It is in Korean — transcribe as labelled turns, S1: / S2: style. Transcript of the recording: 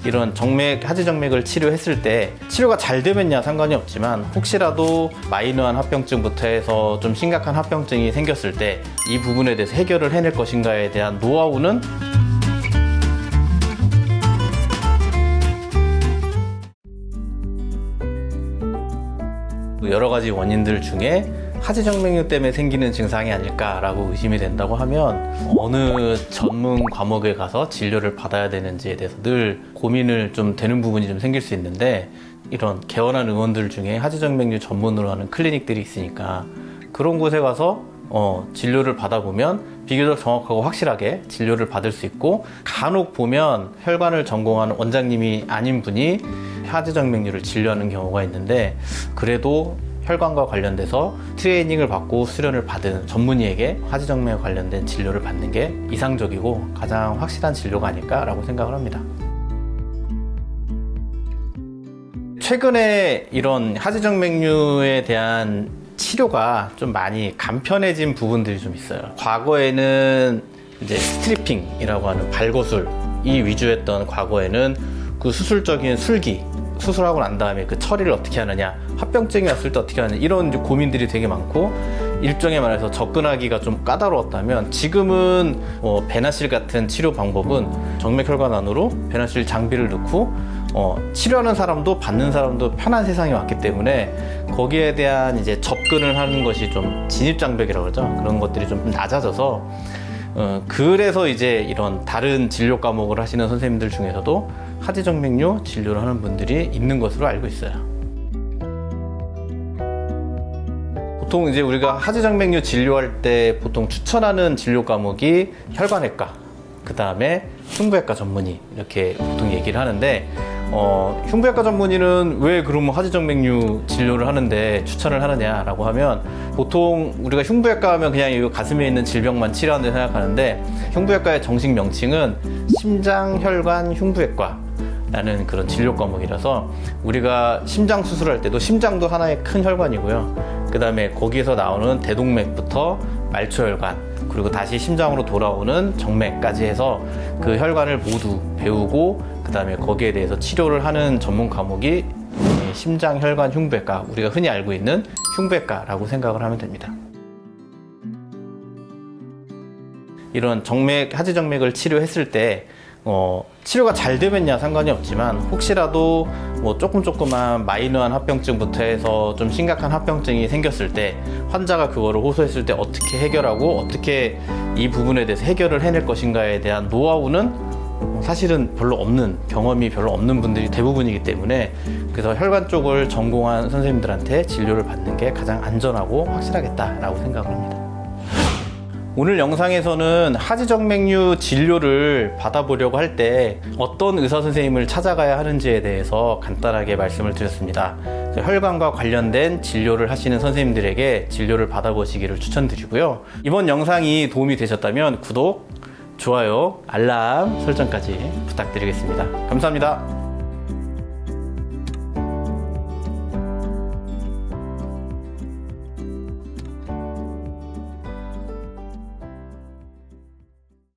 S1: 이런 하지정맥을 치료했을 때 치료가 잘 되면야 상관이 없지만 혹시라도 마이너한 합병증부터 해서 좀 심각한 합병증이 생겼을 때 이 부분에 대해서 해결을 해낼 것인가에 대한 노하우는 여러 가지 원인들 중에 하지정맥류 때문에 생기는 증상이 아닐까라고 의심이 된다고 하면 어느 전문 과목에 가서 진료를 받아야 되는지에 대해서 늘 고민을 좀 되는 부분이 좀 생길 수 있는데, 이런 개원한 의원들 중에 하지정맥류 전문으로 하는 클리닉들이 있으니까 그런 곳에 가서 진료를 받아보면 비교적 정확하고 확실하게 진료를 받을 수 있고, 간혹 보면 혈관을 전공하는 원장님이 아닌 분이 하지정맥류를 진료하는 경우가 있는데, 그래도 혈관과 관련돼서 트레이닝을 받고 수련을 받은 전문의에게 하지정맥에 관련된 진료를 받는 게 이상적이고 가장 확실한 진료가 아닐까라고 생각을 합니다. 최근에 이런 하지정맥류에 대한 치료가 좀 많이 간편해진 부분들이 좀 있어요. 과거에는 이제 스트리핑이라고 하는 발거술이 위주였던 과거에는 그 수술적인 술기, 수술하고 난 다음에 그 처리를 어떻게 하느냐, 합병증이 왔을 때 어떻게 하느냐, 이런 고민들이 되게 많고, 일종의 말해서 접근하기가 좀 까다로웠다면 지금은 베나실 같은 치료 방법은 정맥혈관 안으로 베나실 장비를 넣고 치료하는 사람도 받는 사람도 편한 세상이 왔기 때문에 거기에 대한 이제 접근을 하는 것이 좀 진입장벽이라고 그러죠. 그런 것들이 좀 낮아져서 그래서 이제 이런 다른 진료 과목을 하시는 선생님들 중에서도 하지정맥류 진료를 하는 분들이 있는 것으로 알고 있어요. 보통 이제 우리가 하지정맥류 진료할 때 보통 추천하는 진료 과목이 혈관외과, 그 다음에 흉부외과 전문의, 이렇게 보통 얘기를 하는데, 흉부외과 전문의는 왜 그러면 하지정맥류 진료를 하는데 추천을 하느냐라고 하면, 보통 우리가 흉부외과 하면 그냥 이 가슴에 있는 질병만 치료하는 데 생각하는데, 흉부외과의 정식 명칭은 심장혈관 흉부외과 라는 그런 진료 과목이라서, 우리가 심장 수술할 때도 심장도 하나의 큰 혈관이고요, 그 다음에 거기에서 나오는 대동맥부터 말초혈관, 그리고 다시 심장으로 돌아오는 정맥까지 해서 그 혈관을 모두 배우고 그 다음에 거기에 대해서 치료를 하는 전문 과목이 심장혈관 흉부외과, 우리가 흔히 알고 있는 흉부외과라고 생각을 하면 됩니다. 이런 하지정맥을 치료했을 때 치료가 잘 되면야 상관이 없지만 혹시라도 조금만 마이너한 합병증부터 해서 좀 심각한 합병증이 생겼을 때 환자가 그거를 호소했을 때 어떻게 해결하고 어떻게 이 부분에 대해서 해결을 해낼 것인가에 대한 노하우는 사실은 별로 없는, 경험이 별로 없는 분들이 대부분이기 때문에, 그래서 혈관 쪽을 전공한 선생님들한테 진료를 받는 게 가장 안전하고 확실하겠다라고 생각을 합니다. 오늘 영상에서는 하지정맥류 진료를 받아보려고 할 때 어떤 의사 선생님을 찾아가야 하는지에 대해서 간단하게 말씀을 드렸습니다. 혈관과 관련된 진료를 하시는 선생님들에게 진료를 받아보시기를 추천드리고요. 이번 영상이 도움이 되셨다면 구독, 좋아요, 알람 설정까지 부탁드리겠습니다. 감사합니다.